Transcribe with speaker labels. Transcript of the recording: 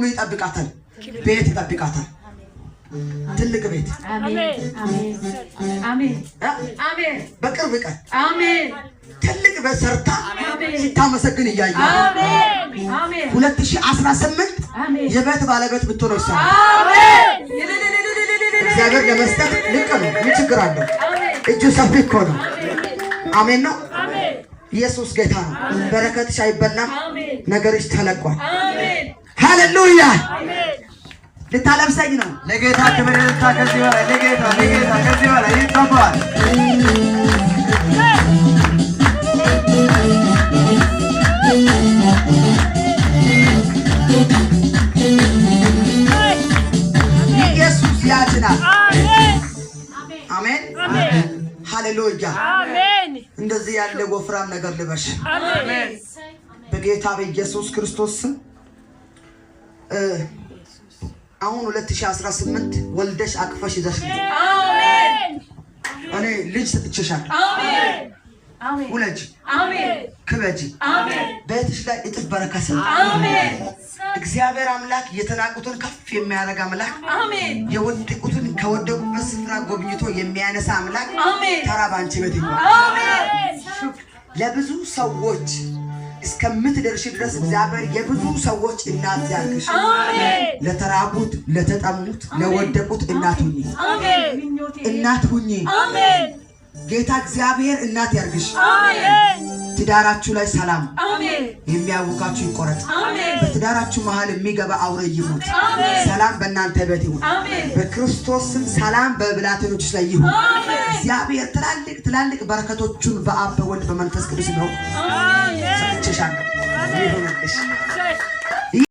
Speaker 1: ይጠብቃታል ቤት ይጠብቃታል ትልቅ ቤት
Speaker 2: አሜን አሜን አሜን
Speaker 1: በቅርብ ቀን
Speaker 2: አሜን
Speaker 1: ትልቅ በሰርታ ሲታመሰግን ያያዩ
Speaker 2: አሜን
Speaker 1: 2018 የቤት ባለቤት ብትሆነው ይሳል
Speaker 2: አሜን
Speaker 1: እግዚአብሔር ለመስጠት ልቅ ነው ምን ችግር አለው እጁ ሰፊ እኮ ነው አሜን ነው ኢየሱስ ጌታ ነው በረከትሽ አይበላም ነገርሽ ተለቋል
Speaker 2: አሜን
Speaker 1: ሃሌሉያ ልታለብሰኝ ነው
Speaker 3: ለጌታ ክብር ከዚህ በላይ ለጌታ ከዚህ በላይ ይገባል
Speaker 1: ኢየሱስ ያድናል አሜን ሃሌሉያ
Speaker 4: አሜን
Speaker 1: እንደዚህ ያለ ወፍራም ነገር ልበሽ
Speaker 4: አሜን
Speaker 1: በጌታ በኢየሱስ ክርስቶስ ስም አሁን 2018 ወልደሽ አቅፈሽ ይዘሽ
Speaker 2: አሜን
Speaker 1: እኔ ልጅ ሰጥቼሻለሁ
Speaker 2: አሜን አሜን
Speaker 1: ወለጅ
Speaker 2: አሜን
Speaker 1: ክበጂ
Speaker 2: አሜን
Speaker 1: ቤትሽ ላይ እጥፍ በረከት
Speaker 2: አሜን
Speaker 1: እግዚአብሔር አምላክ የተናቁትን ከፍ የሚያደርግ አምላክ
Speaker 2: አሜን
Speaker 1: የወደቁትን ከወደቁበት ስፍራ ጎብኝቶ የሚያነሳ አምላክ
Speaker 2: አሜን
Speaker 1: ተራ ባንቺ ቤት ይሁን
Speaker 2: አሜን
Speaker 1: ለብዙ ሰዎች እስከምትደርሺ ድረስ እግዚአብሔር የብዙ ሰዎች እናት ያርግሽ
Speaker 2: አሜን
Speaker 1: ለተራቡት ለተጠሙት ለወደቁት እናት ሁኚ
Speaker 2: አሜን
Speaker 1: እናት ሁኚ
Speaker 2: አሜን
Speaker 1: ጌታ እግዚአብሔር እናት ያርግሽ
Speaker 2: አሜን
Speaker 1: ትዳራችሁ ላይ ሰላም
Speaker 2: አሜን
Speaker 1: የሚያውቃችሁ ይቆረጥ
Speaker 2: አሜን
Speaker 1: በትዳራችሁ መሃል የሚገባ አውሬ ይሙት
Speaker 2: አሜን
Speaker 1: ሰላም በእናንተ ቤት ይሁን
Speaker 2: አሜን
Speaker 1: በክርስቶስ ስም ሰላም በብላቴኖች ላይ ይሁን
Speaker 2: አሜን
Speaker 1: እግዚአብሔር ትላልቅ በረከቶቹን በአብ በወልድ በመንፈስ ቅዱስ ነው
Speaker 4: አሜን
Speaker 1: ሰጥቼሻለሁ ይሁንልሽ